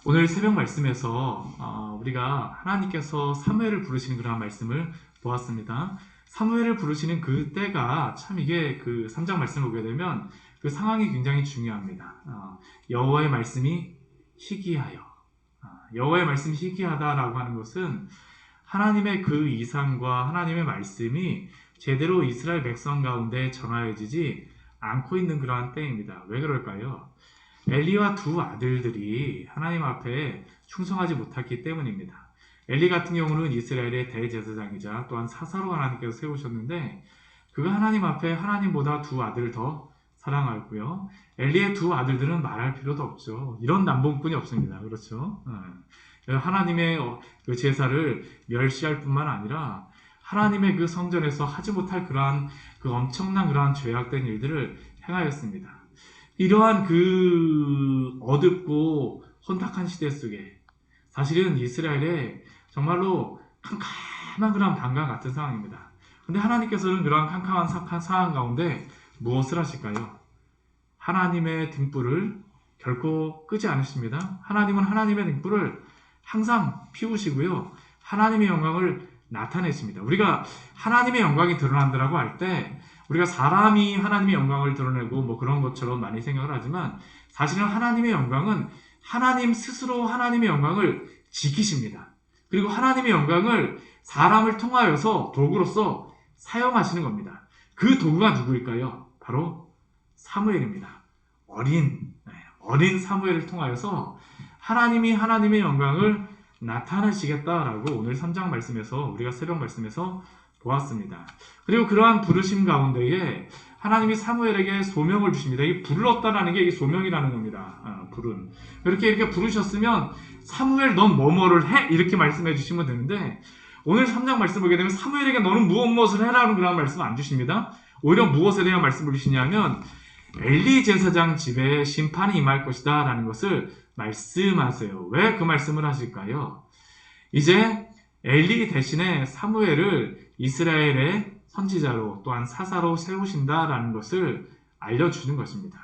오늘 새벽 말씀에서 우리가 하나님께서 사무엘을 부르시는 그런 말씀을 보았습니다. 사무엘을 부르시는 그 때가 참 이게 그 3장 말씀을 보게 되면 그 상황이 굉장히 중요합니다. 여호와의 말씀이 희귀하여 여호와의 말씀이 희귀하다라고 하는 것은 하나님의 그 이상과 하나님의 말씀이 제대로 이스라엘 백성 가운데 전하여지지 않고 있는 그러한 때입니다. 왜 그럴까요? 엘리와 두 아들들이 하나님 앞에 충성하지 못했기 때문입니다. 엘리 같은 경우는 이스라엘의 대제사장이자 또한 사사로 하나님께서 세우셨는데 그가 하나님 앞에 하나님보다 두 아들을 더 사랑하였고요. 엘리의 두 아들들은 말할 필요도 없죠. 이런 남봉꾼이 없습니다. 그렇죠? 하나님의 그 제사를 멸시할 뿐만 아니라 하나님의 그 성전에서 하지 못할 그러한 그 엄청난 그러한 죄악된 일들을 행하였습니다. 이러한 그 어둡고 혼탁한 시대 속에 사실은 이스라엘에 정말로 캄캄한 그런 방과 같은 상황입니다. 근데 하나님께서는 그러한 캄캄한 상황 가운데 무엇을 하실까요? 하나님의 등불을 결코 끄지 않으십니다. 하나님은 하나님의 등불을 항상 피우시고요. 하나님의 영광을 나타내십니다. 우리가 하나님의 영광이 드러난다라고 할 때 우리가 사람이 하나님의 영광을 드러내고 뭐 그런 것처럼 많이 생각을 하지만 사실은 하나님의 영광은 하나님 스스로 하나님의 영광을 지키십니다. 그리고 하나님의 영광을 사람을 통하여서 도구로서 사용하시는 겁니다. 그 도구가 누구일까요? 바로 사무엘입니다. 어린 사무엘을 통하여서 하나님이 하나님의 영광을 나타내시겠다라고 오늘 3장 말씀에서 우리가 새벽 말씀에서 보았습니다. 그리고 그러한 부르심 가운데에 하나님이 사무엘에게 소명을 주십니다. 이 불렀다라는 게 이 소명이라는 겁니다. 부른. 이렇게 부르셨으면 사무엘 넌 뭐뭐를 해? 이렇게 말씀해 주시면 되는데 오늘 3장 말씀 보게 되면 사무엘에게 너는 무엇을 해라는 그런 말씀 안 주십니다. 오히려 무엇에 대한 말씀을 주시냐면 엘리 제사장 집에 심판이 임할 것이다 라는 것을 말씀하세요. 왜 그 말씀을 하실까요? 이제 엘리 대신에 사무엘을 이스라엘의 선지자로 또한 사사로 세우신다라는 것을 알려주는 것입니다.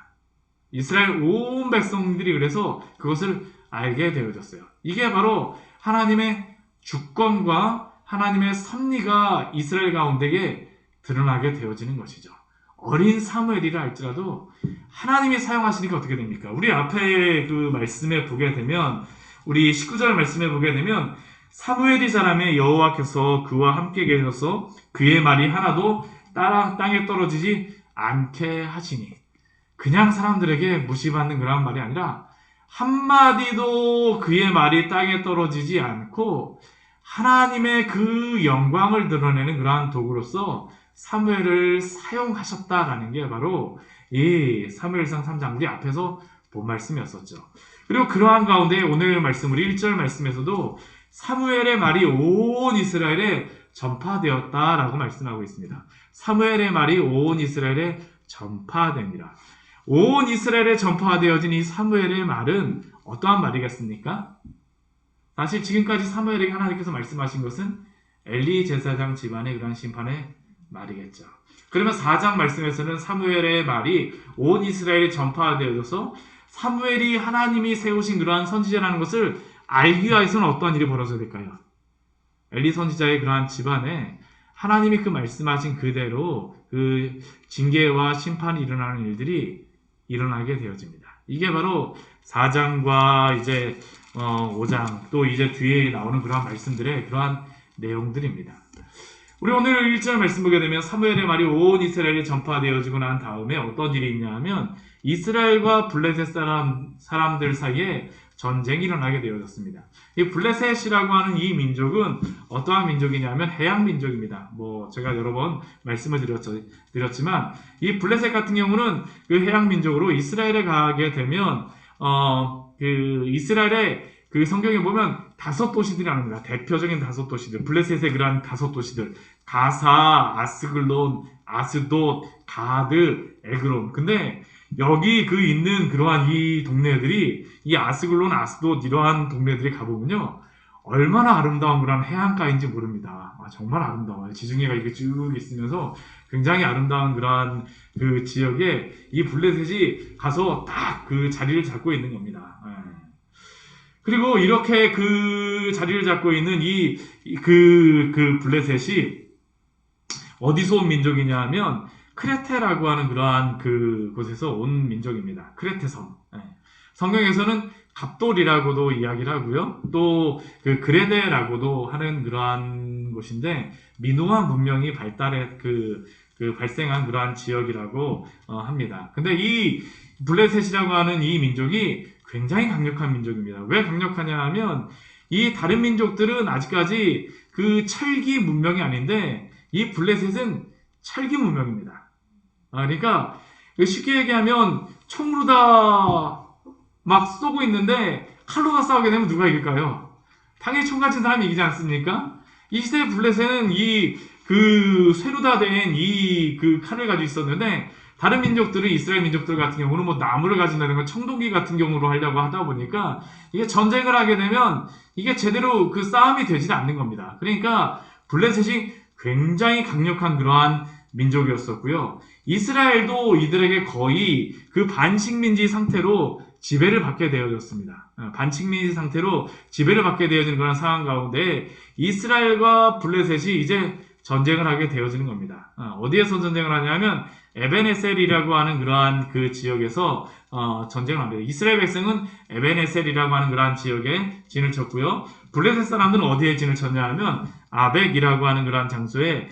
이스라엘 온 백성들이 그래서 그것을 알게 되어졌어요. 이게 바로 하나님의 주권과 하나님의 섭리가 이스라엘 가운데에 드러나게 되어지는 것이죠. 어린 사무엘이라 할지라도 하나님이 사용하시니까 어떻게 됩니까? 우리 앞에 그 말씀에 보게 되면 우리 19절 말씀에 보게 되면 사무엘이 자라매 여호와께서 그와 함께 계셔서 그의 말이 하나도 땅에 떨어지지 않게 하시니 그냥 사람들에게 무시받는 그런 말이 아니라 한마디도 그의 말이 땅에 떨어지지 않고 하나님의 그 영광을 드러내는 그러한 도구로서 사무엘을 사용하셨다라는 게 바로 이 사무엘상 3장 우리 앞에서 본 말씀이었었죠. 그리고 그러한 가운데 오늘 말씀 우리 1절 말씀에서도 사무엘의 말이 온 이스라엘에 전파되었다라고 말씀하고 있습니다. 사무엘의 말이 온 이스라엘에 전파됩니다. 온 이스라엘에 전파되어진 이 사무엘의 말은 어떠한 말이겠습니까? 사실 지금까지 사무엘에게 하나님께서 말씀하신 것은 엘리 제사장 집안의 그런 심판의 말이겠죠. 그러면 4장 말씀에서는 사무엘의 말이 온 이스라엘에 전파되어져서 사무엘이 하나님이 세우신 그러한 선지자라는 것을 알기 위해서는 어떠한 일이 벌어져야 될까요? 엘리 선지자의 그러한 집안에 하나님이 그 말씀하신 그대로 그 징계와 심판이 일어나는 일들이 일어나게 되어집니다. 이게 바로 4장과 이제 5장 또 이제 뒤에 나오는 그러한 말씀들의 그러한 내용들입니다. 우리 오늘 1절 말씀 보게 되면 사무엘의 말이 온 이스라엘에 전파되어지고 난 다음에 어떤 일이 있냐 하면 이스라엘과 블레셋 사람들 사이에 전쟁이 일어나게 되어졌습니다. 이 블레셋이라고 하는 이 민족은 어떠한 민족이냐면 해양 민족입니다. 제가 여러 번 말씀을 드렸지만 이 블레셋 같은 경우는 그 해양 민족으로 이스라엘에 가게 되면 그 이스라엘의 그 성경에 보면 5도시들이 나옵니다. 대표적인 5도시들, 블레셋의 그러한 5도시들, 가사, 아스글론, 아스돗, 가드, 에그론. 근데 여기 그 있는 그러한 이 동네들이 이 아스글론, 아스돗 이러한 동네들이 가보면요 얼마나 아름다운 그런 해안가인지 모릅니다. 정말 아름다워요. 지중해가 이렇게 쭉 있으면서 굉장히 아름다운 그러한 그 지역에 이 블레셋이 가서 딱 그 자리를 잡고 있는 겁니다. 그리고 이렇게 그 자리를 잡고 있는 그 블레셋이 어디서 온 민족이냐 하면 크레테라고 하는 그러한 그 곳에서 온 민족입니다. 크레테섬. 예. 성경에서는 갑돌이라고도 이야기를 하고요. 또 그 그레데라고도 하는 그러한 곳인데 미노아 문명이 발생한 그러한 지역이라고 합니다. 근데 이 블레셋이라고 하는 이 민족이 굉장히 강력한 민족입니다. 왜 강력하냐 하면 이 다른 민족들은 아직까지 그 철기 문명이 아닌데 이 블레셋은 철기 문명입니다. 그러니까 쉽게 얘기하면 총으로 다 막 쏘고 있는데 칼로 다 싸우게 되면 누가 이길까요? 당연히 총 가진 사람이 이기지 않습니까? 이 시대의 블레셋은 그 쇠로 다 된 그 칼을 가지고 있었는데 다른 민족들은 이스라엘 민족들 같은 경우는 뭐 나무를 가진다는 건 청동기 같은 경우로 하려고 하다 보니까 이게 전쟁을 하게 되면 이게 제대로 그 싸움이 되지 않는 겁니다. 그러니까 블레셋이 굉장히 강력한 그러한 민족이었었고요. 이스라엘도 이들에게 거의 그 반식민지 상태로 지배를 받게 되어졌습니다. 반식민지 상태로 지배를 받게 되어진 그런 상황 가운데 이스라엘과 블레셋이 이제 전쟁을 하게 되어지는 겁니다. 어디에서 전쟁을 하냐면 에벤에셀이라고 하는 그러한 그 지역에서 전쟁을 합니다. 이스라엘 백성은 에벤에셀이라고 하는 그러한 지역에 진을 쳤고요. 블레셋 사람들은 어디에 진을 쳤냐 하면 아벡이라고 하는 그러한 장소에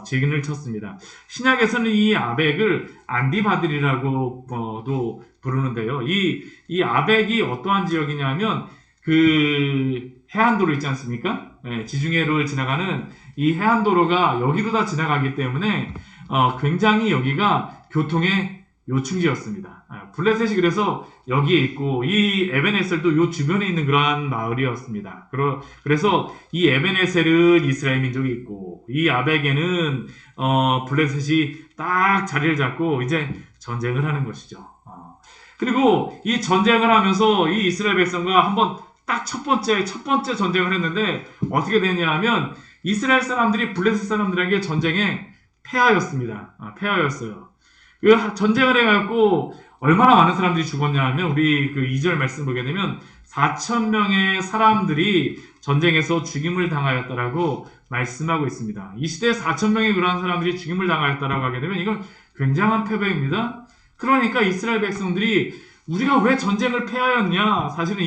진을 쳤습니다. 신약에서는 이 아벡을 안디바들이라고도 부르는데요. 이 아벡이 어떠한 지역이냐면 그 해안도로 있지 않습니까? 네, 지중해를 지나가는 이 해안도로가 여기로 다 지나가기 때문에 굉장히 여기가 교통의 요충지였습니다. 블레셋이 그래서 여기에 있고 이 에벤에셀도 요 주변에 있는 그러한 마을이었습니다. 그래서 이 에벤에셀은 이스라엘 민족이 있고 이 아벡에는 블레셋이 딱 자리를 잡고 이제 전쟁을 하는 것이죠. 그리고 이 전쟁을 하면서 이 이스라엘 백성과 한번 딱 첫 번째 전쟁을 했는데 어떻게 되냐 하면 이스라엘 사람들이 블레셋 사람들에게 전쟁에 패하였습니다. 패하였어요. 그 전쟁을 해갖고 얼마나 많은 사람들이 죽었냐 하면 우리 그 2절 말씀 보게 되면 4,000명의 사람들이 전쟁에서 죽임을 당하였다라고 말씀하고 있습니다. 이 시대에 4,000명의 그러한 사람들이 죽임을 당하였다라고 하게 되면 이건 굉장한 패배입니다. 그러니까 이스라엘 백성들이 우리가 왜 전쟁을 패하였냐? 사실은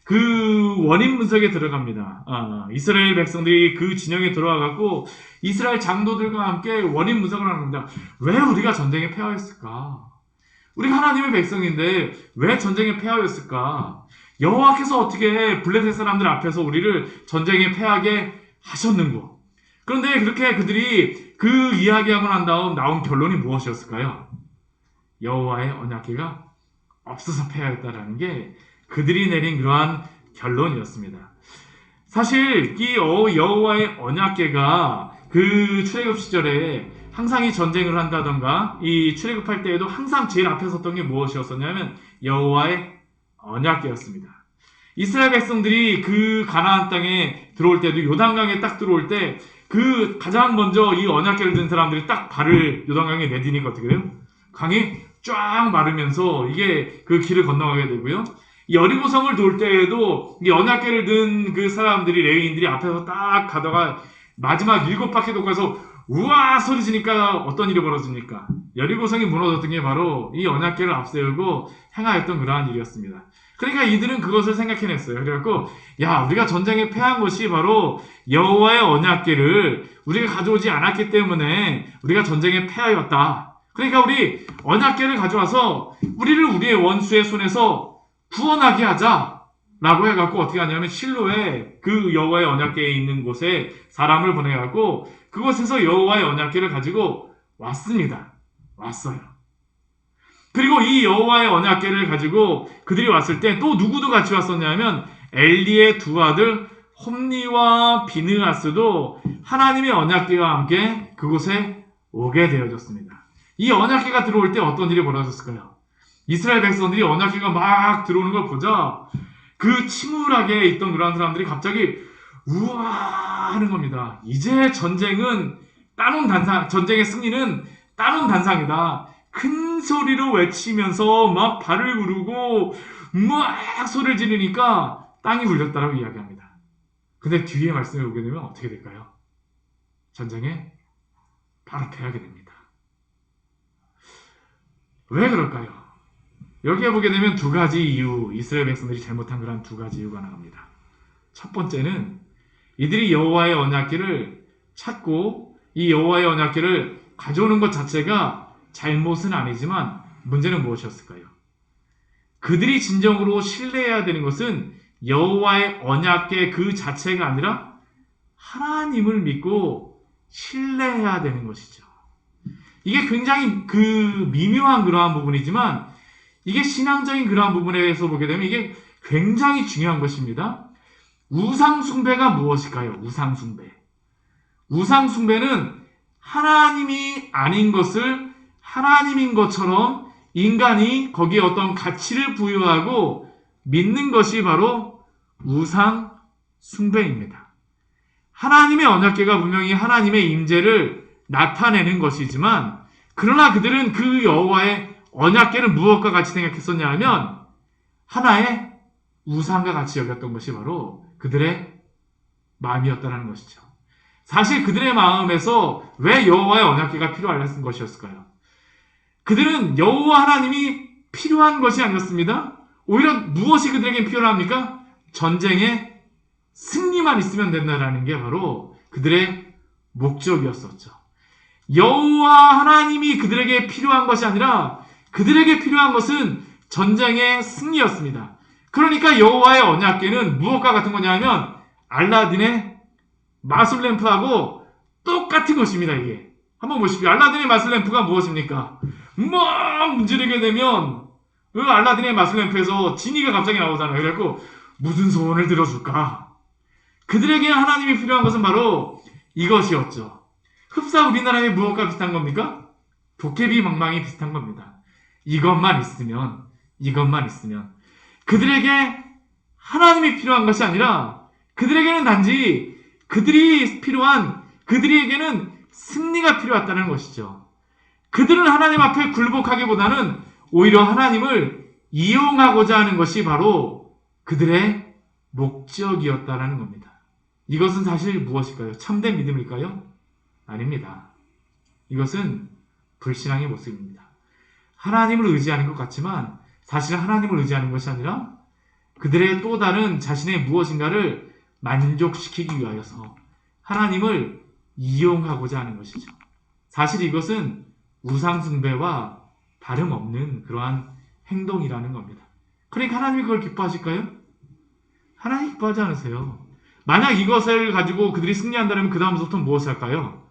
그 원인 분석에 들어갑니다. 이스라엘 백성들이 그 진영에 들어와갖고 이스라엘 장로들과 함께 원인 분석을 하는 겁니다. 왜 우리가 전쟁에 패하였을까? 우리가 하나님의 백성인데 왜 전쟁에 패하였을까? 여호와께서 어떻게 블레셋 사람들 앞에서 우리를 전쟁에 패하게 하셨는고? 그런데 그렇게 그들이 그 이야기하고 난 다음 나온 결론이 무엇이었을까요? 여호와의 언약궤가 없어서 패하였다라는 게 그들이 내린 그러한 결론이었습니다. 사실 이 여호와의 언약궤가 그 출애굽 시절에 항상 이 전쟁을 한다던가 이 출애굽할 때에도 항상 제일 앞에 섰던 게 무엇이었었냐면 여호와의 언약궤였습니다. 이스라엘 백성들이 그 가나안 땅에 들어올 때도 요단강에 딱 들어올 때 그 가장 먼저 이 언약궤를 든 사람들이 딱 발을 요단강에 내디니까 어떻게 돼요? 강이 쫙 마르면서 이게 그 길을 건너가게 되고요. 여리고성을 돌 때에도 이 언약궤를 든 그 사람들이 레위인들이 앞에서 딱 가다가 마지막 7바퀴 돌고서 우와 소리 지니까 어떤 일이 벌어집니까? 여리고성이 무너졌던 게 바로 이 언약궤를 앞세우고 행하였던 그러한 일이었습니다. 그러니까 이들은 그것을 생각해냈어요. 그래갖고 야 우리가 전쟁에 패한 것이 바로 여호와의 언약궤를 우리가 가져오지 않았기 때문에 우리가 전쟁에 패하였다. 그러니까 우리 언약궤를 가져와서 우리를 우리의 원수의 손에서 구원하게 하자라고 해갖고 어떻게 하냐면 실로에 그 여호와의 언약궤에 있는 곳에 사람을 보내갖고 그곳에서 여호와의 언약궤를 가지고 왔어요. 그리고 이 여호와의 언약궤를 가지고 그들이 왔을 때 또 누구도 같이 왔었냐면 엘리의 두 아들 홈니와 비느하스도 하나님의 언약궤와 함께 그곳에 오게 되어졌습니다. 이 언약궤가 들어올 때 어떤 일이 벌어졌을까요? 이스라엘 백성들이 언약궤가 막 들어오는 걸 보자 그 침울하게 있던 그런 사람들이 갑자기 우와 하는 겁니다. 이제 전쟁의 승리는 따놓은 단상이다. 큰 소리로 외치면서 막 발을 구르고 막 소리를 지르니까 땅이 굴렸다라고 이야기합니다. 근데 뒤에 말씀을 보게 되면 어떻게 될까요? 전쟁에 바로 패하게 됩니다. 왜 그럴까요? 여기에 보게 되면 두 가지 이유, 이스라엘 백성들이 잘못한 그런 두 가지 이유가 나옵니다. 첫 번째는 이들이 여호와의 언약궤를 찾고 이 여호와의 언약궤를 가져오는 것 자체가 잘못은 아니지만 문제는 무엇이었을까요? 그들이 진정으로 신뢰해야 되는 것은 여호와의 언약궤 그 자체가 아니라 하나님을 믿고 신뢰해야 되는 것이죠. 이게 굉장히 그 미묘한 그러한 부분이지만 이게 신앙적인 그러한 부분에서 보게 되면 이게 굉장히 중요한 것입니다. 우상숭배가 무엇일까요? 우상숭배. 우상숭배는 하나님이 아닌 것을 하나님인 것처럼 인간이 거기에 어떤 가치를 부여하고 믿는 것이 바로 우상숭배입니다. 하나님의 언약궤가 분명히 하나님의 임재를 나타내는 것이지만 그러나 그들은 그 여호와의 언약궤는 무엇과 같이 생각했었냐 하면 하나의 우상과 같이 여겼던 것이 바로 그들의 마음이었다는 것이죠. 사실 그들의 마음에서 왜 여호와의 언약궤가 필요한 것이었을까요? 그들은 여호와 하나님이 필요한 것이 아니었습니다. 오히려 무엇이 그들에게 필요합니까? 전쟁에 승리만 있으면 된다는 게 바로 그들의 목적이었었죠. 여호와 하나님이 그들에게 필요한 것이 아니라 그들에게 필요한 것은 전쟁의 승리였습니다. 그러니까 여호와의 언약궤는 무엇과 같은 거냐면 알라딘의 마술램프하고 똑같은 것입니다. 이게 한번 보십시오. 알라딘의 마술램프가 무엇입니까? 막 문지르게 되면 그 알라딘의 마술램프에서 지니가 갑자기 나오잖아요. 그래갖고 무슨 소원을 들어줄까? 그들에게 하나님이 필요한 것은 바로 이것이었죠. 흡사 우리나라의 무엇과 비슷한 겁니까? 도깨비 망망이 비슷한 겁니다. 이것만 있으면 그들에게 하나님이 필요한 것이 아니라 그들에게는 단지 그들에게는 승리가 필요했다는 것이죠. 그들은 하나님 앞에 굴복하기보다는 오히려 하나님을 이용하고자 하는 것이 바로 그들의 목적이었다는 겁니다. 이것은 사실 무엇일까요? 참된 믿음일까요? 아닙니다. 이것은 불신앙의 모습입니다. 하나님을 의지하는 것 같지만 사실 하나님을 의지하는 것이 아니라 그들의 또 다른 자신의 무엇인가를 만족시키기 위하여서 하나님을 이용하고자 하는 것이죠. 사실 이것은 우상숭배와 다름없는 그러한 행동이라는 겁니다. 그러니까 하나님이 그걸 기뻐하실까요? 하나님 기뻐하지 않으세요. 만약 이것을 가지고 그들이 승리한다면 그 다음부터는 무엇을 할까요?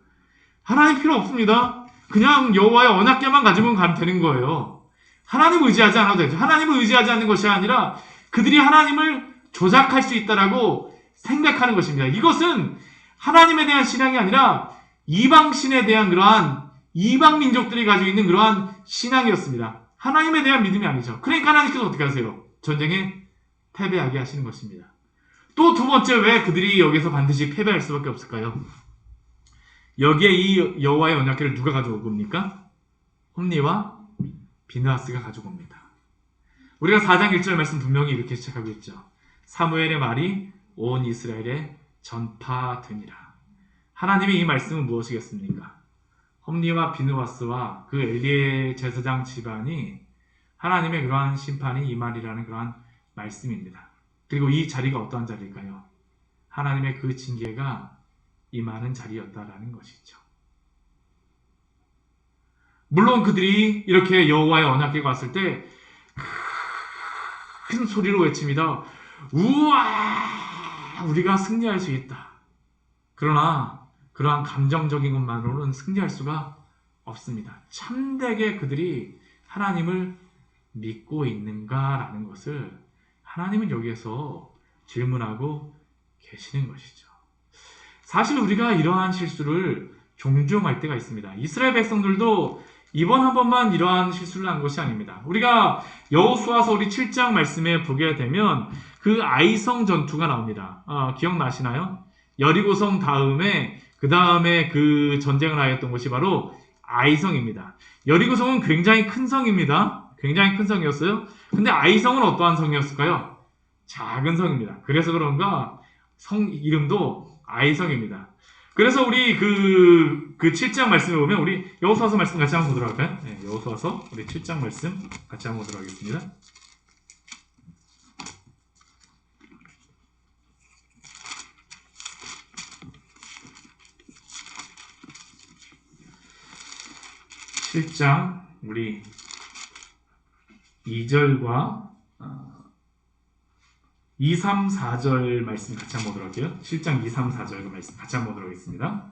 하나님 필요 없습니다. 그냥 여호와의 언약궤만 가지고 가면 되는 거예요. 하나님 의지하지 않아도 되죠. 하나님을 의지하지 않는 것이 아니라 그들이 하나님을 조작할 수 있다라고 생각하는 것입니다. 이것은 하나님에 대한 신앙이 아니라 이방신에 대한 그러한 이방 민족들이 가지고 있는 그러한 신앙이었습니다. 하나님에 대한 믿음이 아니죠. 그러니까 하나님께서 어떻게 하세요? 전쟁에 패배하게 하시는 것입니다. 또 두 번째, 왜 그들이 여기서 반드시 패배할 수밖에 없을까요? 여기에 이 여호와의 언약궤를 누가 가져올 겁니까? 홈리와 비느하스가 가지고 옵니다. 우리가 4장 1절 말씀 분명히 이렇게 시작하고 있죠. 사무엘의 말이 온 이스라엘에 전파되니라. 하나님의 이 말씀은 무엇이겠습니까? 홈리와 비느하스와 그 엘리의 제사장 집안이 하나님의 그러한 심판이 임하리라는 그러한 말씀입니다. 그리고 이 자리가 어떠한 자리일까요? 하나님의 그 징계가 임하는 자리였다라는 것이죠. 물론 그들이 이렇게 여호와의 언약궤가 왔을 때 큰 소리로 외칩니다. 우와! 우리가 승리할 수 있다. 그러나 그러한 감정적인 것만으로는 승리할 수가 없습니다. 참되게 그들이 하나님을 믿고 있는가라는 것을 하나님은 여기에서 질문하고 계시는 것이죠. 사실 우리가 이러한 실수를 종종 할 때가 있습니다. 이스라엘 백성들도 이번 한 번만 이러한 실수를 한 것이 아닙니다. 우리가 여호수아서 우리 7장 말씀에 보게 되면 그 아이성 전투가 나옵니다. 기억나시나요? 여리고성 다음에 그 다음에 그 전쟁을 하였던 것이 바로 아이성입니다. 여리고성은 굉장히 큰 성입니다. 굉장히 큰 성이었어요. 근데 아이성은 어떠한 성이었을까요? 작은 성입니다. 그래서 그런가 성 이름도 아이성입니다. 그래서 우리 그 7장 말씀에 보면 우리 여호수아서 말씀 같이 한번 보도록 할까요? 네, 여호수아서 우리 7장 말씀 같이 한번 보도록 하겠습니다. (7장) 우리 2절과 2, 3, 4절 말씀 같이 한번 보도록 할게요. 7장 2, 3, 4절 말씀 같이 한번 보도록 하겠습니다.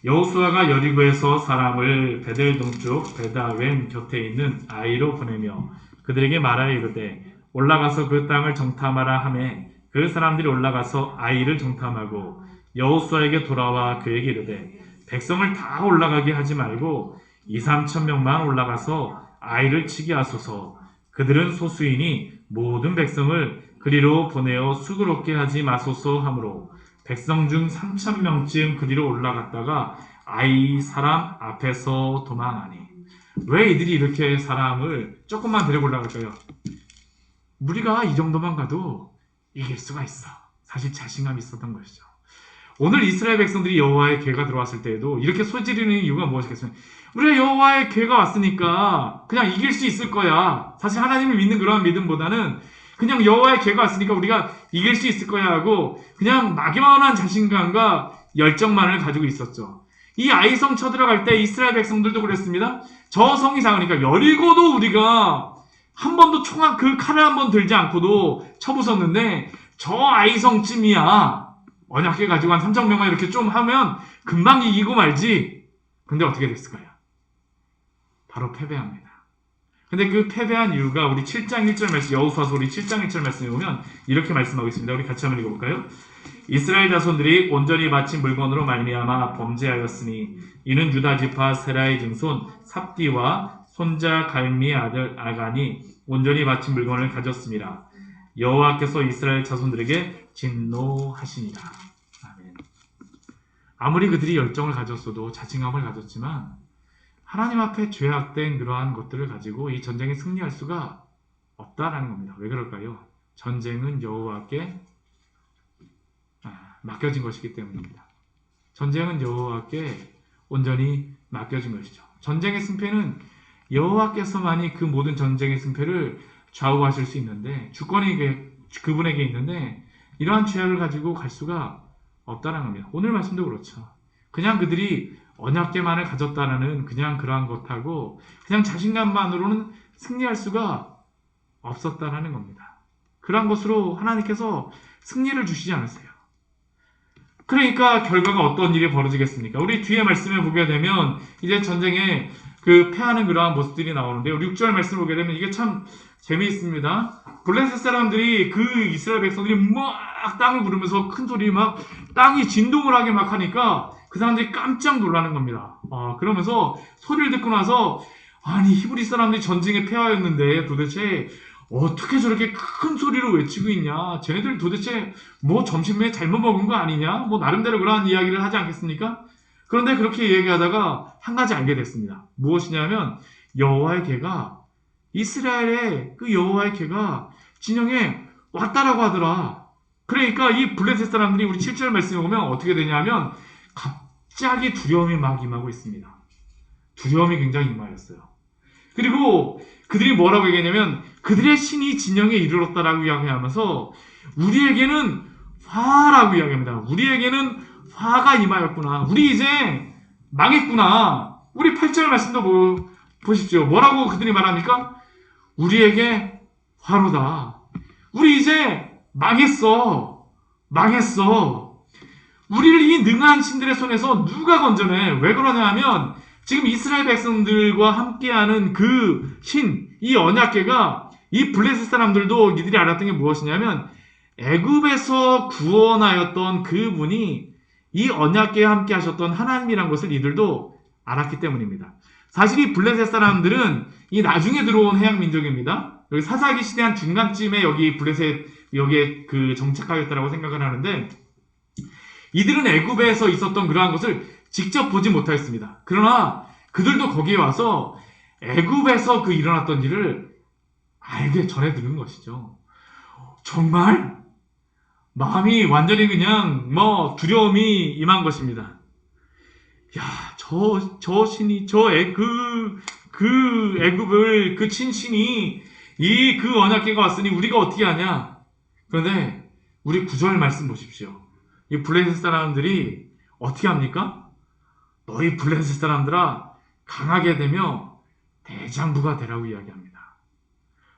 여호수아가 여리고에서 사람을 베델 동쪽 베다웬 곁에 있는 아이로 보내며 그들에게 말하여 이르되 올라가서 그 땅을 정탐하라 하매 그 사람들이 올라가서 아이를 정탐하고 여호수아에게 돌아와 그에게 이르되 백성을 다 올라가게 하지 말고 2, 3천 명만 올라가서 아이를 치게 하소서. 그들은 소수이니 모든 백성을 그리로 보내어 수고롭게 하지 마소서 하므로 백성 중 3천 명쯤 그리로 올라갔다가 아이 사람 앞에서 도망하니. 왜 이들이 이렇게 사람을 조금만 데리고 올라갈까요? 우리가 이 정도만 가도 이길 수가 있어. 사실 자신감이 있었던 것이죠. 오늘 이스라엘 백성들이 여호와의 궤가 들어왔을 때에도 이렇게 소지르는 이유가 무엇이겠습니까? 우리가 여호와의 궤가 왔으니까 그냥 이길 수 있을 거야. 사실 하나님을 믿는 그러한 믿음보다는 그냥 여호와의 궤가 왔으니까 우리가 이길 수 있을 거야 하고 그냥 막연한 자신감과 열정만을 가지고 있었죠. 이 아이성 쳐들어갈 때 이스라엘 백성들도 그랬습니다. 저 성이 작으니까 여리고도 우리가 한 번도 총알 그 칼을 한 번 들지 않고도 쳐부쉈는데 저 아이성쯤이야. 언약궤 가지고 한 3천 명만 이렇게 좀 하면 금방 이기고 말지. 근데 어떻게 됐을까요? 바로 패배합니다. 근데 그 패배한 이유가 우리 7장 1절 말씀, 여호수아서 우리 7장 1절 말씀에 보면 이렇게 말씀하고 있습니다. 우리 같이 한번 읽어볼까요? 이스라엘 자손들이 온전히 바친 물건으로 말미암아 범죄하였으니 이는 유다 지파 세라의 증손 삽디와 손자 갈미의 아들 아간이 온전히 바친 물건을 가졌습니다. 여호와께서 이스라엘 자손들에게 진노하시니라. 아멘. 아무리 그들이 열정을 가졌어도 자신감을 가졌지만 하나님 앞에 죄악된 그러한 것들을 가지고 이 전쟁에 승리할 수가 없다라는 겁니다. 왜 그럴까요? 전쟁은 여호와께 맡겨진 것이기 때문입니다. 전쟁은 여호와께 온전히 맡겨진 것이죠. 전쟁의 승패는 여호와께서만이 그 모든 전쟁의 승패를 좌우하실 수 있는데 주권이 그분에게 있는데 이러한 죄악을 가지고 갈 수가 없다는 겁니다. 오늘 말씀도 그렇죠. 그냥 그들이 언약궤만을 가졌다는 그냥 그러한 것하고 그냥 자신감만으로는 승리할 수가 없었다는 겁니다. 그러한 것으로 하나님께서 승리를 주시지 않으세요. 그러니까 결과가 어떤 일이 벌어지겠습니까? 우리 뒤에 말씀을 보게 되면 이제 전쟁에 그 패하는 그러한 모습들이 나오는데요. 6절 말씀을 보게 되면 이게 참 재미있습니다. 블레셋 사람들이 그 이스라엘 백성들이 막 땅을 부르면서 큰 소리 막 땅이 진동을 하게 막 하니까 그 사람들이 깜짝 놀라는 겁니다. 그러면서 소리를 듣고 나서 아니 히브리 사람들이 전쟁에 패하였는데 도대체 어떻게 저렇게 큰 소리로 외치고 있냐? 쟤네들 도대체 뭐 점심에 잘못 먹은 거 아니냐? 뭐 나름대로 그러한 이야기를 하지 않겠습니까? 그런데 그렇게 얘기하다가 한 가지 알게 됐습니다. 무엇이냐면 여호와의 궤가 이스라엘의 그 여호와의 궤가 진영에 왔다라고 하더라. 그러니까 이 블레셋 사람들이 우리 7절 말씀에 보면 어떻게 되냐면 갑자기 두려움이 막 임하고 있습니다. 두려움이 굉장히 임하였어요. 그리고 그들이 뭐라고 얘기했냐면 그들의 신이 진영에 이르렀다라고 이야기하면서 우리에게는 화라고 이야기합니다. 우리에게는 화가 임하였구나. 우리 이제 망했구나. 우리 8절 말씀도 보십시오. 뭐라고 그들이 말합니까? 우리에게 화로다. 우리 이제 망했어. 망했어. 우리를 이 능한 신들의 손에서 누가 건져내? 왜 그러냐 하면 지금 이스라엘 백성들과 함께하는 그 신, 이 언약궤가 이 블레셋 사람들도 이들이 알았던 게 무엇이냐면 애굽에서 구원하였던 그분이 이 언약궤에 함께 하셨던 하나님이란 것을 이들도 알았기 때문입니다. 사실 이 블레셋 사람들은 이 나중에 들어온 해양 민족입니다. 여기 사사기 시대 한 중간쯤에 여기 블레셋 여기에 그 정착하였다라고 생각을 하는데 이들은 애굽에서 있었던 그러한 것을 직접 보지 못하였습니다. 그러나 그들도 거기에 와서 애굽에서 그 일어났던 일을 알게 전해 들은 것이죠. 정말 마음이 완전히 그냥 두려움이 임한 것입니다. 야, 저 신이, 그 애굽을, 그 친신이, 그 언약궤가 왔으니 우리가 어떻게 하냐? 그런데, 우리 9절 말씀 보십시오. 이 블레셋 사람들이 어떻게 합니까? 너희 블레셋 사람들아, 강하게 되며 대장부가 되라고 이야기합니다.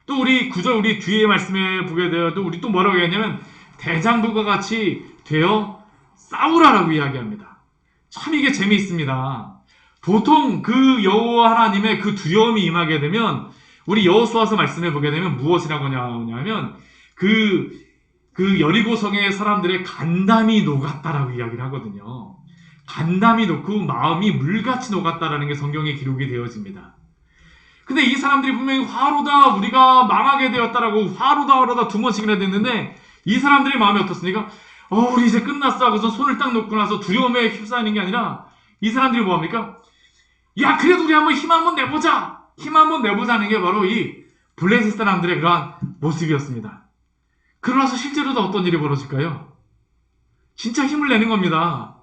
또 우리 9절, 우리 뒤에 말씀에 보게 되어도 우리 또 뭐라고 얘기하냐면, 대장부가 같이 되어 싸우라라고 이야기합니다. 참 이게 재미있습니다. 보통 그 여호와 하나님의 그 두려움이 임하게 되면 우리 여호수아서 말씀해 보게 되면 무엇이라고 하냐면 그 여리고성의 사람들의 간담이 녹았다라고 이야기를 하거든요. 간담이 녹고 마음이 물같이 녹았다라는 게 성경에 기록이 되어집니다. 근데 이 사람들이 분명히 화로다, 우리가 망하게 되었다라고 화로다 두 번씩이나 됐는데 이 사람들의 마음이 어떻습니까? 우리 이제 끝났어 하고서 손을 딱 놓고 나서 두려움에 휩싸이는 게 아니라 이 사람들이 뭐합니까? 야, 그래도 우리 한번 힘 한번 내보자! 힘 한번 내보자는 게 바로 이 블레셋 사람들의 그러한 모습이었습니다. 그러나서 실제로도 어떤 일이 벌어질까요? 진짜 힘을 내는 겁니다.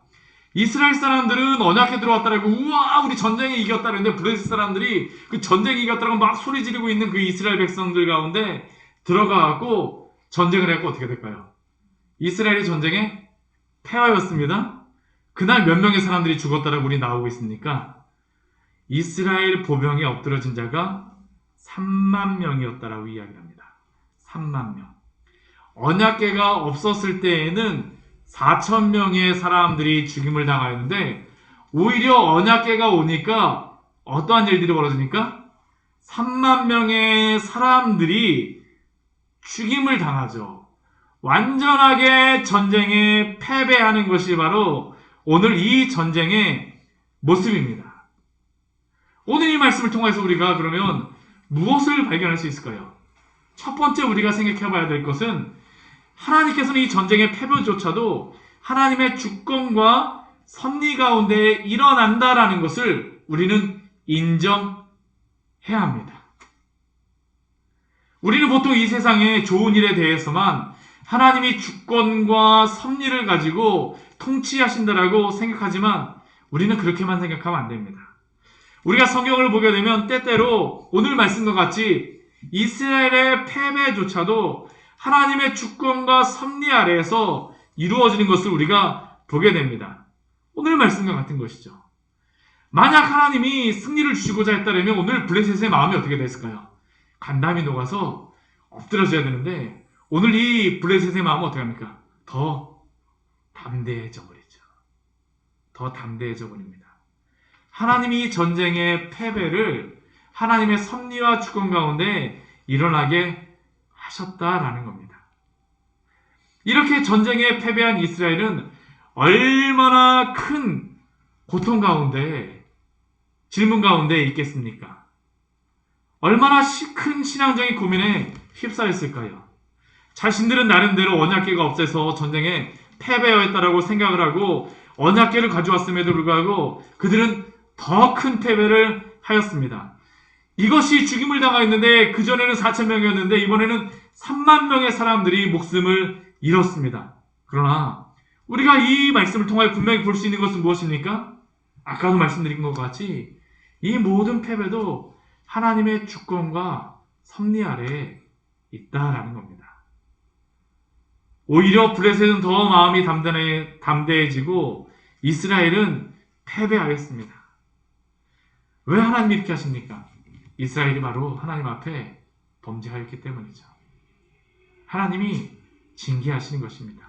이스라엘 사람들은 언약궤 들어왔다라고 우와 우리 전쟁에 이겼다는데 블레셋 사람들이 그 전쟁에 이겼다라고 막 소리 지르고 있는 그 이스라엘 백성들 가운데 들어가갖고 전쟁을 했고 어떻게 될까요? 이스라엘이 전쟁에 패하였습니다. 그날 몇 명의 사람들이 죽었다라고 우리 나오고 있습니까? 이스라엘 보병에 엎드러진 자가 3만 명이었다라고 이야기합니다. 3만 명. 언약궤가 없었을 때에는 4천 명의 사람들이 죽임을 당하였는데 오히려 언약궤가 오니까 어떠한 일들이 벌어지니까 3만 명의 사람들이 죽임을 당하죠. 완전하게 전쟁에 패배하는 것이 바로 오늘 이 전쟁의 모습입니다. 오늘 이 말씀을 통해서 우리가 그러면 무엇을 발견할 수 있을까요? 첫 번째 우리가 생각해 봐야 될 것은 하나님께서는 이 전쟁의 패배조차도 하나님의 주권과 섭리 가운데 일어난다라는 것을 우리는 인정해야 합니다. 우리는 보통 이 세상의 좋은 일에 대해서만 하나님이 주권과 섭리를 가지고 통치하신다라고 생각하지만 우리는 그렇게만 생각하면 안 됩니다. 우리가 성경을 보게 되면 때때로 오늘 말씀과 같이 이스라엘의 패배조차도 하나님의 주권과 섭리 아래에서 이루어지는 것을 우리가 보게 됩니다. 오늘 말씀과 같은 것이죠. 만약 하나님이 승리를 주시고자 했다면 오늘 블레셋의 마음이 어떻게 됐을까요? 간담이 녹아서 엎드려져야 되는데 오늘 이 블레셋의 마음은 어떻게 합니까? 더 담대해져 버리죠. 더 담대해져 버립니다. 하나님이 전쟁의 패배를 하나님의 섭리와 주권 가운데 일어나게 하셨다라는 겁니다. 이렇게 전쟁에 패배한 이스라엘은 얼마나 큰 고통 가운데, 질문 가운데 있겠습니까? 얼마나 큰 신앙적인 고민에 휩싸였을까요? 자신들은 나름대로 언약궤가 없어서 전쟁에 패배하였다라고 생각을 하고 언약궤를 가져왔음에도 불구하고 그들은 더 큰 패배를 하였습니다. 이것이 죽임을 당하였는데 그전에는 4천 명이었는데 이번에는 3만 명의 사람들이 목숨을 잃었습니다. 그러나 우리가 이 말씀을 통하여 분명히 볼 수 있는 것은 무엇입니까? 아까도 말씀드린 것 같이 이 모든 패배도 하나님의 주권과 섭리 아래에 있다라는 겁니다. 오히려 블레셋은 더 마음이 담대해지고 이스라엘은 패배하였습니다. 왜 하나님이 이렇게 하십니까? 이스라엘이 바로 하나님 앞에 범죄하였기 때문이죠. 하나님이 징계하시는 것입니다.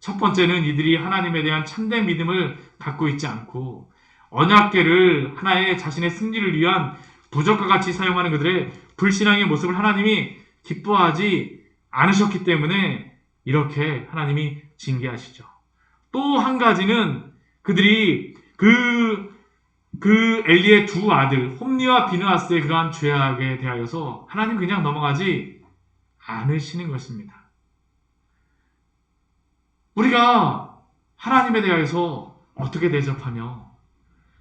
첫 번째는 이들이 하나님에 대한 참된 믿음을 갖고 있지 않고 언약궤를 하나의 자신의 승리를 위한 부적과 같이 사용하는 그들의 불신앙의 모습을 하나님이 기뻐하지 않으셨기 때문에 이렇게 하나님이 징계하시죠. 또 한 가지는 그들이 그 엘리의 두 아들 홈리와 비느하스의 그러한 죄악에 대하여서 하나님 그냥 넘어가지 않으시는 것입니다. 우리가 하나님에 대해서 어떻게 대접하며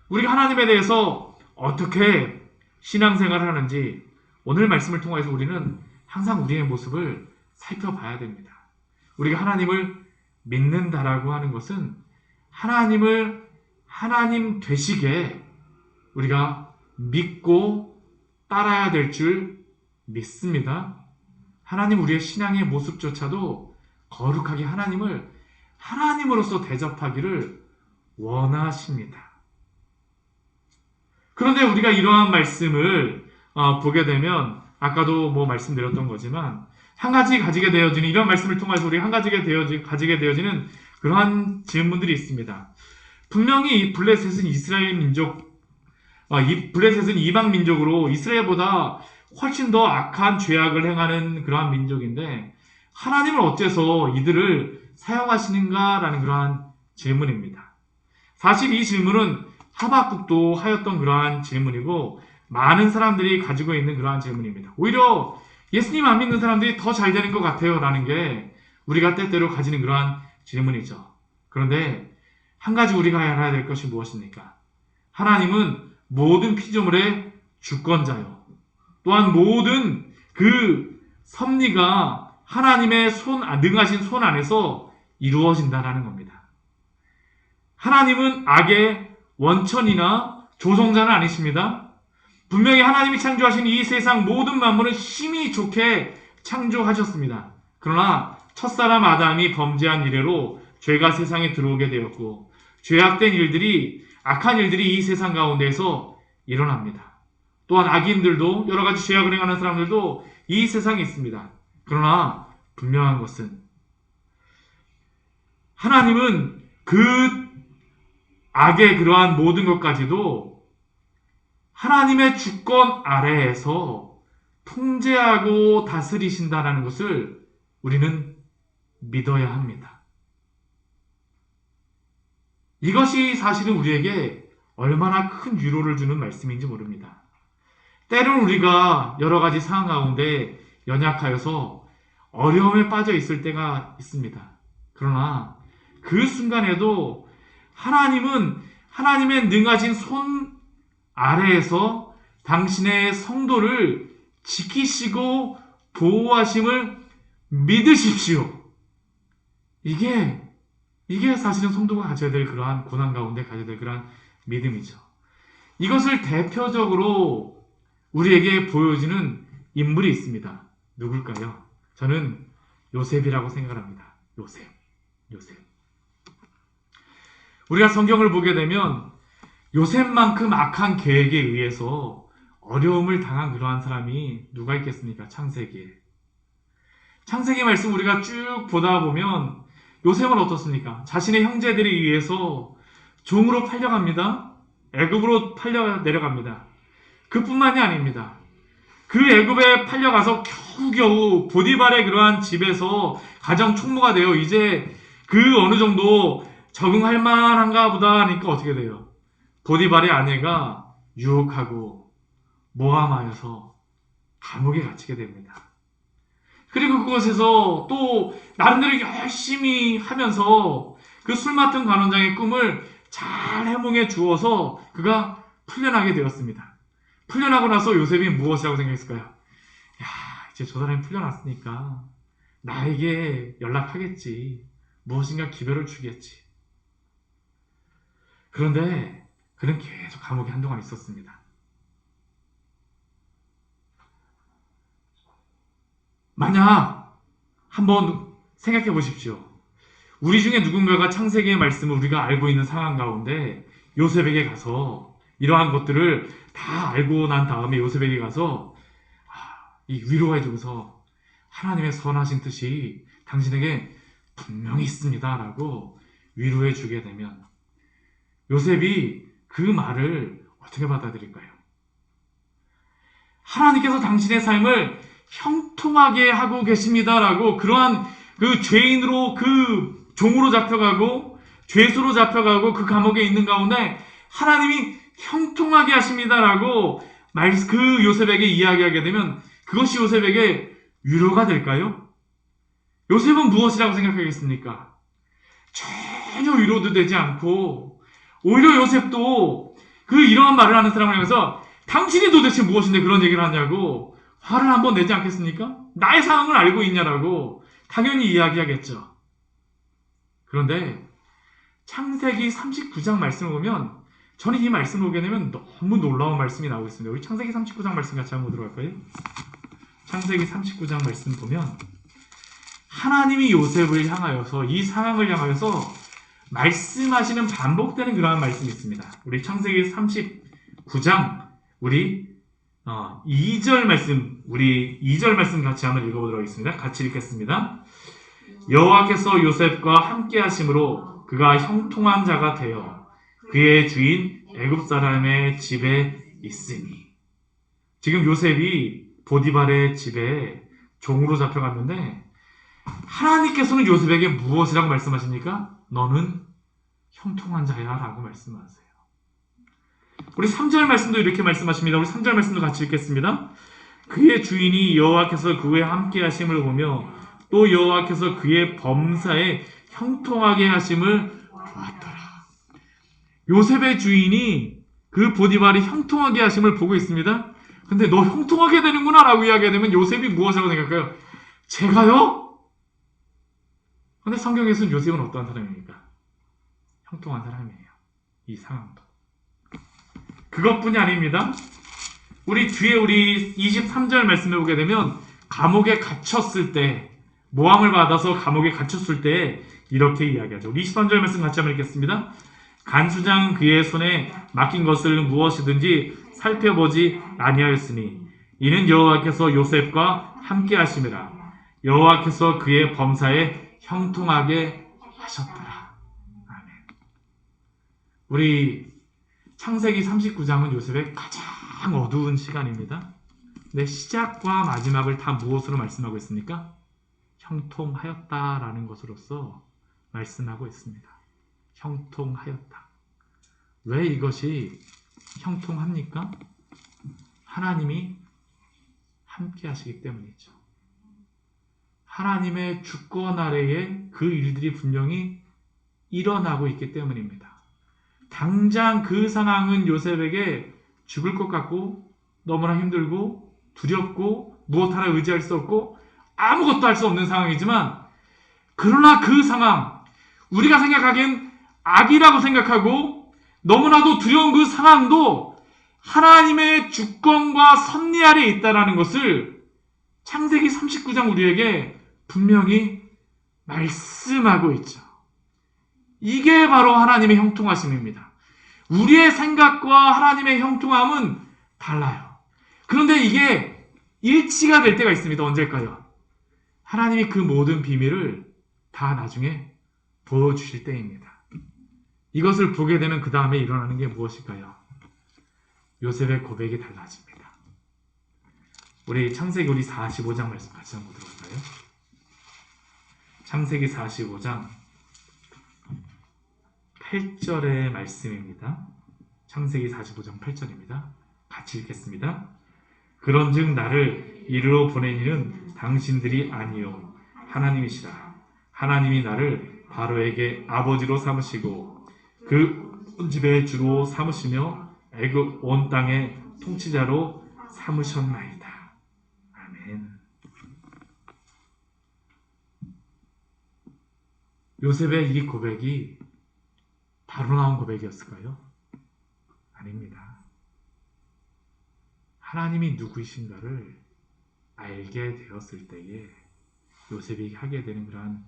우리가 하나님에 대해서 어떻게 신앙생활을 하는지 오늘 말씀을 통해서 우리는 항상 우리의 모습을 살펴봐야 됩니다. 우리가 하나님을 믿는다라고 하는 것은 하나님을 하나님 되시게 우리가 믿고 따라야 될 줄 믿습니다. 하나님 우리의 신앙의 모습조차도 거룩하게 하나님을 하나님으로서 대접하기를 원하십니다. 그런데 우리가 이러한 말씀을 보게 되면 아까도 말씀드렸던 거지만 한 가지 가지게 되어지는 이런 말씀을 통해서 우리 한 가지가 가지게 되어지는 그러한 질문들이 있습니다. 분명히 이 블레셋은 이스라엘 민족, 이 블레셋은 이방 민족으로 이스라엘보다 훨씬 더 악한 죄악을 행하는 그러한 민족인데 하나님은 어째서 이들을 사용하시는가라는 그러한 질문입니다. 사실 이 질문은 하박국도 하였던 그러한 질문이고 많은 사람들이 가지고 있는 그러한 질문입니다. 오히려 예수님 안 믿는 사람들이 더 잘 되는 것 같아요 라는 게 우리가 때때로 가지는 그러한 질문이죠. 그런데 한 가지 우리가 알아야 될 것이 무엇입니까? 하나님은 모든 피조물의 주권자요. 또한 모든 그 섭리가 하나님의 능하신 손 안에서 이루어진다는 겁니다. 하나님은 악의 원천이나 조성자는 아니십니다. 분명히 하나님이 창조하신 이 세상 모든 만물은 심히 좋게 창조하셨습니다. 그러나 첫사람 아담이 범죄한 이래로 죄가 세상에 들어오게 되었고 죄악된 일들이 악한 일들이 이 세상 가운데에서 일어납니다. 또한 악인들도 여러 가지 죄악을 행하는 사람들도 이 세상에 있습니다. 그러나 분명한 것은 하나님은 그 악의 그러한 모든 것까지도 하나님의 주권 아래에서 통제하고 다스리신다는 것을 우리는 믿어야 합니다. 이것이 사실은 우리에게 얼마나 큰 위로를 주는 말씀인지 모릅니다. 때로는 우리가 여러 가지 상황 가운데 연약하여서 어려움에 빠져 있을 때가 있습니다. 그러나 그 순간에도 하나님은 하나님의 능하신 손 아래에서 당신의 성도를 지키시고 보호하심을 믿으십시오. 이게 사실은 성도가 가져야 될 그러한 고난 가운데 가져야 될 그러한 믿음이죠. 이것을 대표적으로 우리에게 보여주는 인물이 있습니다. 누굴까요? 저는 요셉이라고 생각합니다. 요셉. 우리가 성경을 보게 되면 요셉만큼 악한 계획에 의해서 어려움을 당한 그러한 사람이 누가 있겠습니까? 창세기에. 창세기 말씀 우리가 쭉 보다 보면 요셉은 어떻습니까? 자신의 형제들에 의해서 종으로 팔려갑니다. 애굽으로 팔려 내려갑니다. 그뿐만이 아닙니다. 그 애굽에 팔려가서 겨우겨우 보디발의 그러한 집에서 가정 총무가 되어 이제 그 어느 정도 적응할 만한가 보다 하니까 어떻게 돼요? 보디발의 아내가 유혹하고 모함하여서 감옥에 갇히게 됩니다. 그리고 그곳에서 또 나름대로 열심히 하면서 그 술 맡은 관원장의 꿈을 잘 해몽해 주어서 그가 풀려나게 되었습니다. 풀려나고 나서 요셉이 무엇이라고 생각했을까요? 야, 이제 저 사람이 풀려났으니까 나에게 연락하겠지. 무엇인가 기별을 주겠지. 그런데 그는 계속 감옥에 한동안 있었습니다. 만약 한번 생각해 보십시오. 우리 중에 누군가가 창세기의 말씀을 우리가 알고 있는 상황 가운데 요셉에게 가서 이러한 것들을 다 알고 난 다음에 요셉에게 가서 이 위로해주면서 하나님의 선하신 뜻이 당신에게 분명히 있습니다 라고 위로해주게 되면 요셉이 그 말을 어떻게 받아들일까요? 하나님께서 당신의 삶을 형통하게 하고 계십니다라고 그러한 그 죄인으로 그 종으로 잡혀가고 죄수로 잡혀가고 그 감옥에 있는 가운데 하나님이 형통하게 하십니다라고 그 요셉에게 이야기하게 되면 그것이 요셉에게 위로가 될까요? 요셉은 무엇이라고 생각하겠습니까? 전혀 위로도 되지 않고 오히려 요셉도 그 이러한 말을 하는 사람을 향해서 당신이 도대체 무엇인데 그런 얘기를 하냐고 화를 한번 내지 않겠습니까? 나의 상황을 알고 있냐라고 당연히 이야기하겠죠. 그런데 창세기 39장 말씀을 보면 저는 이 말씀을 보게 되면 너무 놀라운 말씀이 나오고 있습니다. 우리 창세기 39장 말씀 같이 한번 보도록 할까요? 창세기 39장 말씀 보면 하나님이 요셉을 향하여서 이 상황을 향하여서 말씀하시는 반복되는 그러한 말씀이 있습니다. 우리 창세기 39장 우리 2절 말씀 같이 한번 읽어보도록 하겠습니다. 같이 읽겠습니다. 여호와께서 요셉과 함께 하심으로 그가 형통한 자가 되어 그의 주인 애굽 사람의 집에 있으니. 지금 요셉이 보디발의 집에 종으로 잡혀갔는데 하나님께서는 요셉에게 무엇이라고 말씀하십니까? 너는 형통한 자야 라고 말씀하세요. 우리 3절 말씀도 이렇게 말씀하십니다. 우리 3절 말씀도 같이 읽겠습니다. 그의 주인이 여호와께서 그의 함께 하심을 보며 또 여호와께서 그의 범사에 형통하게 하심을 보았더라. 요셉의 주인이 그 보디발이 형통하게 하심을 보고 있습니다. 근데 너 형통하게 되는구나 라고 이야기하면 요셉이 무엇이라고 생각할까요? 제가요? 근데 성경에서는 요셉은 어떠한 사람입니까? 형통한 사람이에요. 이 상황도. 그것뿐이 아닙니다. 우리 뒤에 우리 23절 말씀해 보게 되면 감옥에 갇혔을 때, 모함을 받아서 감옥에 갇혔을 때 이렇게 이야기하죠. 우리 23절 말씀 같이 한번 읽겠습니다. 간수장 그의 손에 맡긴 것을 무엇이든지 살펴보지 아니하였으니 이는 여호와께서 요셉과 함께 하심이라. 여호와께서 그의 범사에 형통하게 하셨더라. 아멘. 우리 창세기 39장은 요셉의 가장 어두운 시간입니다. 근데 시작과 마지막을 다 무엇으로 말씀하고 있습니까? 형통하였다라는 것으로서 말씀하고 있습니다. 형통하였다. 왜 이것이 형통합니까? 하나님이 함께 하시기 때문이죠. 하나님의 주권 아래에 그 일들이 분명히 일어나고 있기 때문입니다. 당장 그 상황은 요셉에게 죽을 것 같고 너무나 힘들고 두렵고 무엇 하나 의지할 수 없고 아무것도 할 수 없는 상황이지만, 그러나 그 상황, 우리가 생각하기엔 악이라고 생각하고 너무나도 두려운 그 상황도 하나님의 주권과 섭리 아래에 있다는 것을 창세기 39장 우리에게 분명히 말씀하고 있죠. 이게 바로 하나님의 형통하심입니다. 우리의 생각과 하나님의 형통함은 달라요. 그런데 이게 일치가 될 때가 있습니다. 언제일까요? 하나님이 그 모든 비밀을 다 나중에 보여주실 때입니다. 이것을 보게 되면 그 다음에 일어나는 게 무엇일까요? 요셉의 고백이 달라집니다. 우리 창세기 45장 말씀 같이 한번 들어볼까요? 창세기 45장 8절의 말씀입니다. 창세기 45장 8절입니다. 같이 읽겠습니다. 그런즉 나를 이리로 보낸 이는 당신들이 아니요 하나님이시라. 하나님이 나를 바로에게 아버지로 삼으시고 그 집의 주로 삼으시며 애굽 온 땅의 통치자로 삼으셨나이다. 아멘. 요셉의 이 고백이 바로 나온 고백이었을까요? 아닙니다. 하나님이 누구이신가를 알게 되었을 때에 요셉이 하게 되는 그러한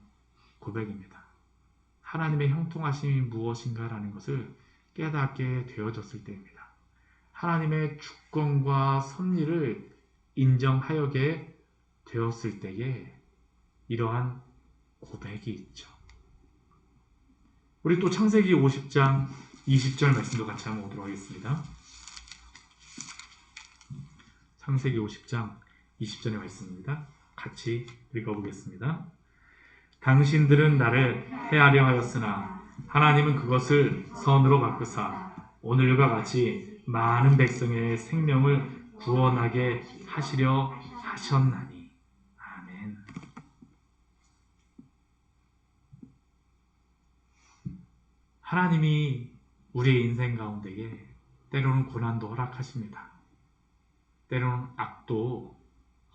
고백입니다. 하나님의 형통하심이 무엇인가라는 것을 깨닫게 되어졌을 때입니다. 하나님의 주권과 섭리를 인정하여게 되었을 때에 이러한 고백이 있죠. 우리 또 창세기 50장 20절 말씀도 같이 한번 보도록 하겠습니다. 창세기 50장 20절의 말씀입니다. 같이 읽어보겠습니다. 당신들은 나를 해하려 하였으나 하나님은 그것을 선으로 바꾸사 오늘과 같이 많은 백성의 생명을 구원하게 하시려 하셨나니. 아멘. 하나님이 우리의 인생 가운데에 때로는 고난도 허락하십니다. 때로는 악도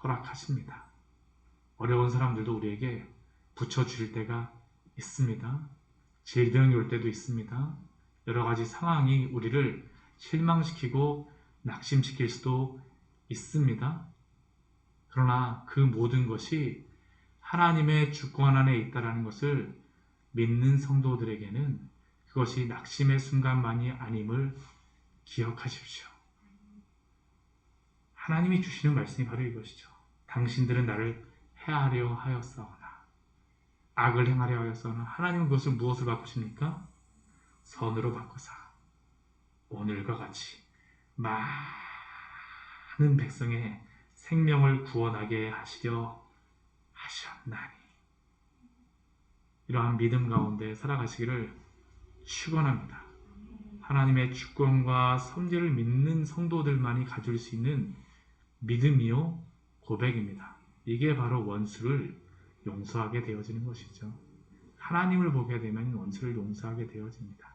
허락하십니다. 어려운 사람들도 우리에게 붙여주실 때가 있습니다. 질병이 올 때도 있습니다. 여러 가지 상황이 우리를 실망시키고 낙심시킬 수도 있습니다. 그러나 그 모든 것이 하나님의 주권 안에 있다는 것을 믿는 성도들에게는 그것이 낙심의 순간만이 아님을 기억하십시오. 하나님이 주시는 말씀이 바로 이것이죠. 당신들은 나를 해하려 하였사오나 악을 행하려 하였사오나 하나님은 그것을 무엇을 바꾸십니까? 선으로 바꾸사 오늘과 같이 많은 백성의 생명을 구원하게 하시려 하셨나니. 이러한 믿음 가운데 살아가시기를 축원합니다. 하나님의 주권과 섭리를 믿는 성도들만이 가질 수 있는 믿음이요 고백입니다. 이게 바로 원수를 용서하게 되어지는 것이죠. 하나님을 보게 되면 원수를 용서하게 되어집니다.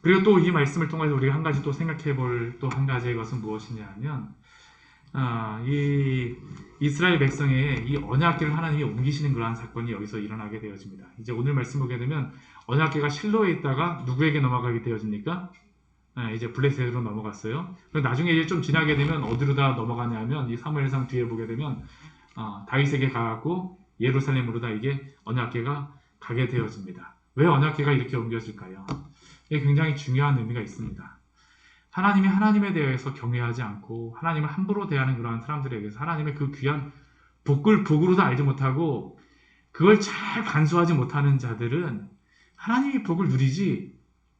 그리고 또 이 말씀을 통해서 우리가 한 가지 또 생각해 볼 또 한 가지의 것은 무엇이냐 하면 이 이스라엘 백성의 이 언약궤를 하나님이 옮기시는 그러한 사건이 여기서 일어나게 되어집니다. 이제 오늘 말씀 보게 되면 언약궤가 실로에 있다가 누구에게 넘어가게 되어집니까? 이제 블레셋으로 넘어갔어요. 그리고 나중에 이제 좀 지나게 되면 어디로 다 넘어가냐면 이 사무엘상 뒤에 보게 되면 다윗에게 가고 예루살렘으로 다 이게 언약궤가 가게 되어집니다. 왜 언약궤가 이렇게 옮겨질까요? 이게 굉장히 중요한 의미가 있습니다. 하나님이 하나님에 대해서 경외하지 않고 하나님을 함부로 대하는 그러한 사람들에게서 하나님의 그 귀한 복을 복으로도 알지 못하고 그걸 잘 간수하지 못하는 자들은 하나님이 복을 누리지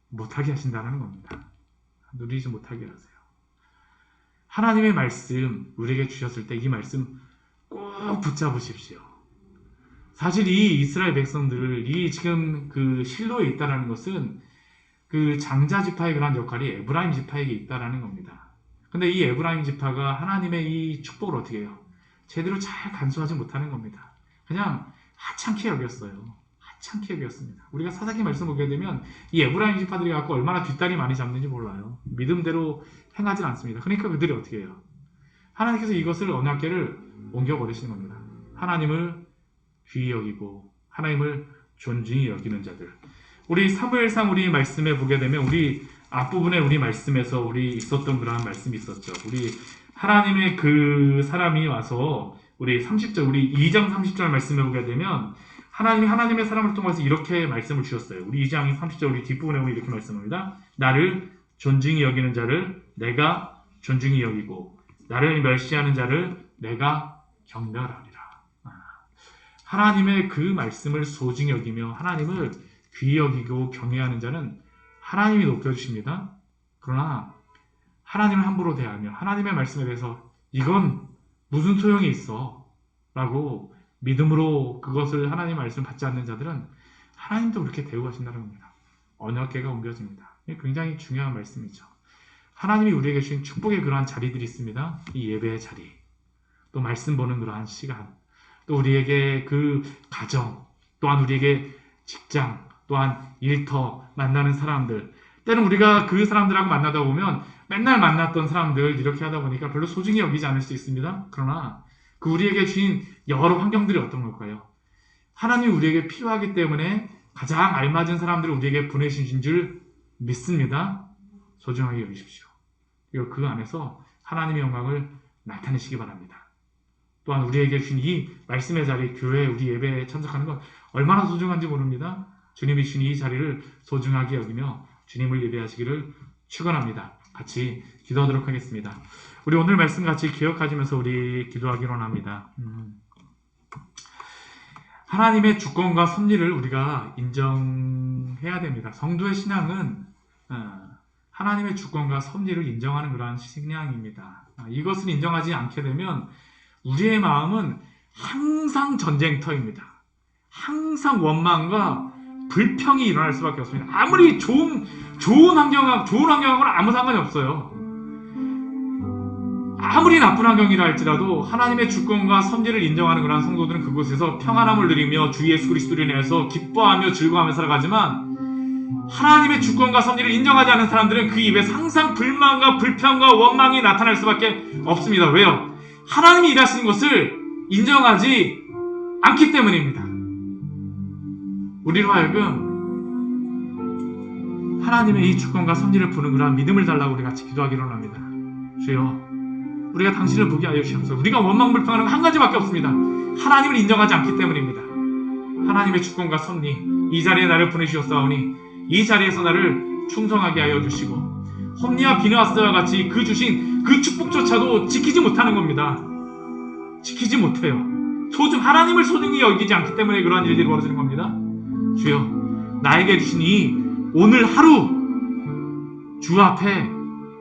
못하게 하신다는 겁니다. 누리지 못하게 하세요. 하나님의 말씀 우리에게 주셨을 때 이 말씀 꼭 붙잡으십시오. 사실 이 이스라엘 백성들이 지금 그 실로에 있다는 것은 그 장자 지파의 그런 역할이 에브라임 지파에게 있다라는 겁니다. 근데 이 에브라임 지파가 하나님의 이 축복을 어떻게 해요? 제대로 잘 간수하지 못하는 겁니다. 그냥 하찮게 여겼어요. 하찮게 여겼습니다. 우리가 사사기 말씀 보게 되면 이 에브라임 지파들이 갖고 얼마나 뒷다리 많이 잡는지 몰라요. 믿음대로 행하지 않습니다. 그러니까 그들이 어떻게 해요? 하나님께서 이것을 언약궤를 옮겨버리시는 겁니다. 하나님을 귀히 여기고 하나님을 존중히 여기는 자들. 우리 사무엘상 우리 말씀에 보게 되면 우리 앞부분에 우리 말씀에서 우리 있었던 그러한 말씀이 있었죠. 우리 하나님의 그 사람이 와서 우리 30절 우리 2장 30절 말씀에 보게 되면 하나님이 하나님의 사람을 통해서 이렇게 말씀을 주셨어요. 우리 2장 30절 우리 뒷부분에 보면 이렇게 말씀합니다. 나를 존중히 여기는 자를 내가 존중히 여기고 나를 멸시하는 자를 내가 경멸하리라. 하나님의 그 말씀을 소중히 여기며 하나님을 귀히 여기고 경외하는 자는 하나님이 높여주십니다. 그러나 하나님을 함부로 대하며 하나님의 말씀에 대해서 이건 무슨 소용이 있어? 라고 믿음으로 그것을 하나님의 말씀을 받지 않는 자들은 하나님도 그렇게 대우하신다는 겁니다. 언약궤가 옮겨집니다. 이게 굉장히 중요한 말씀이죠. 하나님이 우리에게 주신 축복의 그러한 자리들이 있습니다. 이 예배의 자리, 또 말씀 보는 그러한 시간, 또 우리에게 그 가정, 또한 우리에게 직장, 또한 일터, 만나는 사람들. 때는 우리가 그 사람들하고 만나다 보면 맨날 만났던 사람들 이렇게 하다 보니까 별로 소중히 여기지 않을 수 있습니다. 그러나 그 우리에게 주신 여러 환경들이 어떤 걸까요? 하나님이 우리에게 필요하기 때문에 가장 알맞은 사람들을 우리에게 보내신 줄 믿습니다. 소중하게 여기십시오. 그리고 그 안에서 하나님의 영광을 나타내시기 바랍니다. 또한 우리에게 주신 이 말씀의 자리, 교회, 우리 예배에 참석하는 건 얼마나 소중한지 모릅니다. 주님이 주신 이 자리를 소중하게 여기며 주님을 예배하시기를 축원합니다. 같이 기도하도록 하겠습니다. 우리 오늘 말씀 같이 기억하시면서 우리 기도하기로 합니다. 하나님의 주권과 섭리를 우리가 인정해야 됩니다. 성도의 신앙은 하나님의 주권과 섭리를 인정하는 그러한 신앙입니다. 이것을 인정하지 않게 되면 우리의 마음은 항상 전쟁터입니다. 항상 원망과 불평이 일어날 수밖에 없습니다. 아무리 좋은 환경하고는 아무 상관이 없어요. 아무리 나쁜 환경이라 할지라도 하나님의 주권과 섭리를 인정하는 그런 성도들은 그곳에서 평안함을 누리며 주 예수 그리스도로 인해서 기뻐하며 즐거워하며 살아가지만 하나님의 주권과 섭리를 인정하지 않는 사람들은 그 입에 항상 불만과 불평과 원망이 나타날 수밖에 없습니다. 왜요? 하나님이 일하시는 것을 인정하지 않기 때문입니다. 우리로 하여금 하나님의 이 주권과 섭리를 보는 그러한 믿음을 달라고 우리 같이 기도하기로 합니다. 주여, 우리가 당신을 보게 하여 주시옵소서. 우리가 원망불평하는 건 한 가지밖에 없습니다. 하나님을 인정하지 않기 때문입니다. 하나님의 주권과 섭리, 이 자리에 나를 보내주셨사오니 이 자리에서 나를 충성하게 하여 주시고, 홈리와 비느하스와 같이 그 주신 그 축복조차도 지키지 못하는 겁니다. 지키지 못해요. 하나님을 소중히 여기지 않기 때문에 그러한 일들이 벌어지는 겁니다. 주여, 나에게 주신 이 오늘 하루 주 앞에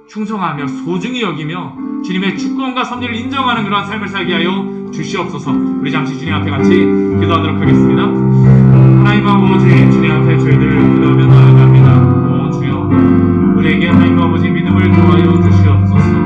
충성하며 소중히 여기며 주님의 주권과 섭리를 인정하는 그러한 삶을 살게 하여 주시옵소서. 우리 잠시 주님 앞에 같이 기도하도록 하겠습니다. 하나님 아버지, 주님 앞에 저희들 기도하며 나아갑니다. 오 주여, 우리에게 하나님 아버지 믿음을 더하여 주시옵소서.